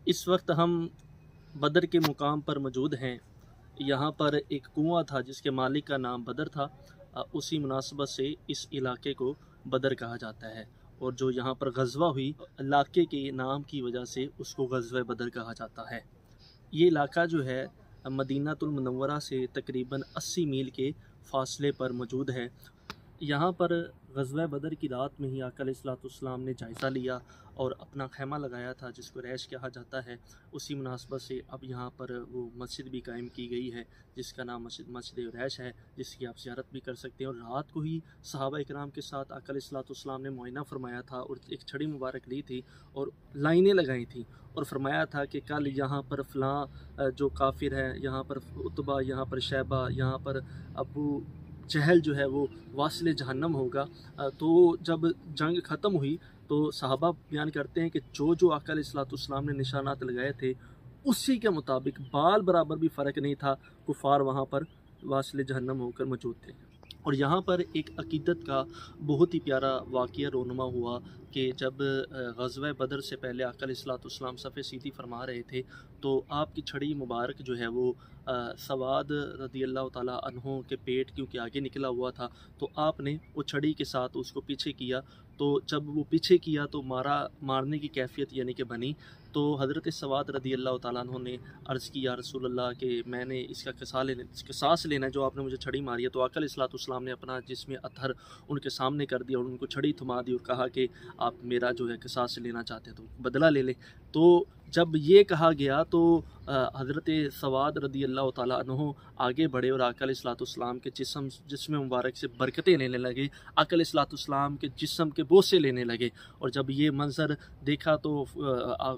اس وقت ہم بدر کے مقام پر موجود ہیں۔ یہاں پر ایک کنواں تھا جس کے مالک کا نام بدر تھا، اسی مناسبت سے اس علاقے کو بدر کہا جاتا ہے، اور جو یہاں پر غزوہ ہوئی علاقے کے نام کی وجہ سے اس کو غزوہ بدر کہا جاتا ہے۔ یہ علاقہ جو ہے مدینہ المنورہ سے تقریباً 80 میل کے فاصلے پر موجود ہے۔ یہاں پر غزوہ بدر کی رات میں ہی آقا علیہ الصلوۃ والسلام نے جائزہ لیا اور اپنا خیمہ لگایا تھا جس کو ریش کہا جاتا ہے۔ اسی مناسبت سے اب یہاں پر وہ مسجد بھی قائم کی گئی ہے جس کا نام مسجد ریش ہے، جس کی آپ زیارت بھی کر سکتے ہیں۔ اور رات کو ہی صحابہ اکرام کے ساتھ آقا علیہ الصلوۃ والسلام نے معائنہ فرمایا تھا اور ایک چھڑی مبارک لی تھی اور لائنیں لگائی تھیں اور فرمایا تھا کہ کل یہاں پر فلاں جو کافر ہے، یہاں پر عتبہ، یہاں پر شیبہ، یہاں پر ابو جہل جو ہے وہ واصل جہنم ہوگا۔ تو جب جنگ ختم ہوئی تو صحابہ بیان کرتے ہیں کہ جو آقا علیہ الصلوۃ والسلام نے نشانات لگائے تھے اسی کے مطابق بال برابر بھی فرق نہیں تھا، کفار وہاں پر واصل جہنم ہو کر موجود تھے۔ اور یہاں پر ایک عقیدت کا بہت ہی پیارا واقعہ رونما ہوا کہ جب غزوہ بدر سے پہلے آقا علیہ الصلوۃ والسلام صف سیدھی فرما رہے تھے تو آپ کی چھڑی مبارک جو ہے وہ سواد رضی اللہ تعالیٰ عنہ کے پیٹ کیونکہ آگے نکلا ہوا تھا، تو آپ نے وہ چھڑی کے ساتھ اس کو پیچھے کیا، تو جب وہ پیچھے کیا تو مارنے کی کیفیت یعنی کہ بنی۔ تو حضرت سواد رضی اللہ تعالیٰ عنہ نے عرض کی یا رسول اللہ کہ میں نے اس کا قصاص لینا ہے، جو آپ نے مجھے چھڑی ماری ہے۔ تو آقا علیہ الصلوۃ والسلام نے اپنا جسم اطہر ان کے سامنے کر دیا اور ان کو چھڑی تھما دی اور کہا کہ آپ میرا جو ہے قصاص لینا چاہتے ہیں تو بدلہ لے لیں۔ تو جب یہ کہا گیا تو حضرت سواد رضی اللہ تعالیٰ عنہ آگے بڑھے اور آقا علیہ الصلوۃ والسلام کے جسم مبارک سے برکتیں لینے لگے، آقا علیہ الصلوۃ والسلام کے جسم کے بوسے لینے لگے۔ اور جب یہ منظر دیکھا تو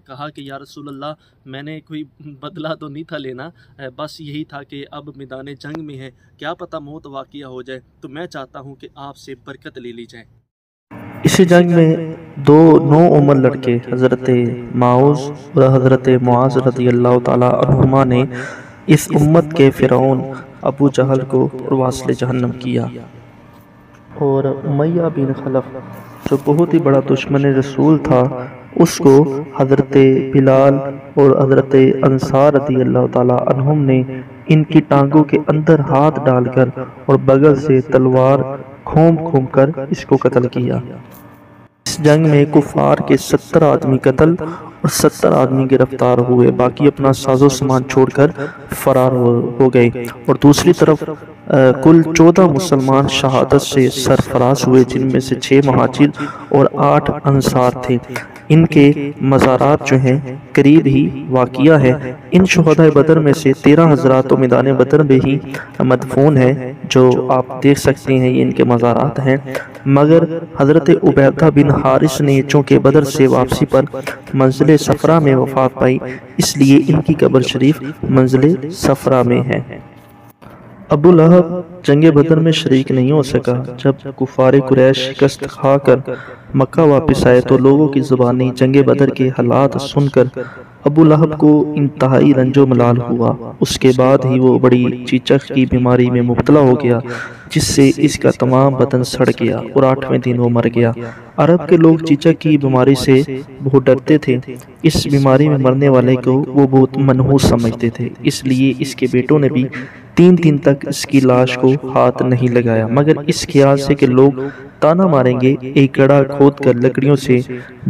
کہا کہ یا رسول اللہ میں نے کوئی بدلہ تو نہیں تھا لینا، بس یہی تھا کہ اب میدان جنگ میں ہے، کیا پتہ موت واقعہ ہو جائے، تو میں چاہتا ہوں کہ آپ سے برکت لے لی جائے۔ اسی جنگ میں دو نو عمر لڑکے حضرت معوذ اور حضرت معاذ رضی اللہ تعالیٰ عنہما نے اس امت کے فرعون ابو جہل کو واصل جہنم کیا، اور امیہ بن خلف جو بہت ہی بڑا دشمن رسول تھا اس کو حضرت بلال اور حضرت انصار رضی اللہ تعالیٰ عنہم نے ان کی ٹانگوں کے اندر ہاتھ ڈال کر اور بغل سے تلوار کھوم کر اس کو قتل کیا۔ اس جنگ میں کفار کے 70 آدمی قتل اور 70 آدمی گرفتار ہوئے، باقی اپنا ساز و سامان چھوڑ کر فرار ہو گئے۔ اور دوسری طرف کل 14 مسلمان شہادت سے سرفراز ہوئے، جن میں سے 6 مہاجر اور 8 انصار تھے۔ ان کے مزارات جو ہیں قریب ہی واقعہ ہے۔ ان شہداء بدر میں سے 13 حضرات تو میدان بدر میں ہی مدفون ہیں، جو آپ دیکھ سکتے ہیں، یہ ان کے مزارات ہیں۔ مگر حضرت عبیدہ بن حارث نے چونکہ بدر سے واپسی پر منزل صفرا میں وفات پائی، اس لیے ان کی قبر شریف منزل صفرا میں ہے۔ ابو لہب جنگ بدر میں شریک نہیں ہو سکا۔ جب کفار قریش شکست کھا کر مکہ واپس آئے تو لوگوں کی زبانی جنگ بدر کے حالات سن کر ابو لہب کو انتہائی رنج و ملال ہوا۔ اس کے بعد ہی وہ بڑی چیچک کی بیماری میں مبتلا ہو گیا، جس سے اس کا تمام بدن سڑ گیا اور 8ویں دن وہ مر گیا۔ عرب کے لوگ چیچک کی بیماری سے بہت ڈرتے تھے، اس بیماری میں مرنے والے کو وہ بہت منحوس سمجھتے تھے، اس لیے اس کے بیٹوں نے بھی 3 دن تک اس کی لاش کو ہاتھ نہیں لگایا، مگر اس خیال سے کہ لوگ تانا ماریں گے ایک گڑھا کھود کر لکڑیوں سے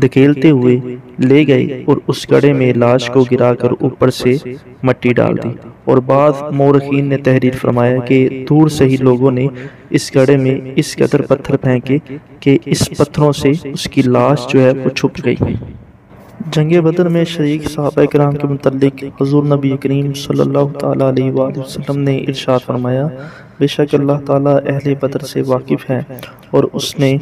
دھکیلتے ہوئے لے گئے اور اس گڑھے میں لاش کو گرا کر اوپر سے مٹی ڈال دی۔ اور بعض مورخین نے تحریر فرمایا کہ دور سے ہی لوگوں نے اس گڑھے میں اس قدر پتھر پھینکے کہ اس پتھروں سے اس کی لاش جو ہے وہ چھپ گئی۔ جنگ بدر میں شریک صحابہ کرام کے متعلق حضور نبی کریم صلی اللہ تعالیٰ علیہ وآلہ وسلم نے ارشاد فرمایا، بے شک اللہ تعالیٰ اہل بدر سے واقف ہے اور اس نے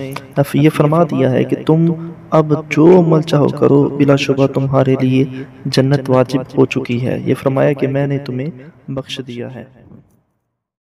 یہ فرما دیا ہے کہ تم اب جو عمل چاہو کرو، بلا شبہ تمہارے لیے جنت واجب ہو چکی ہے، یہ فرمایا کہ میں نے تمہیں بخش دیا ہے۔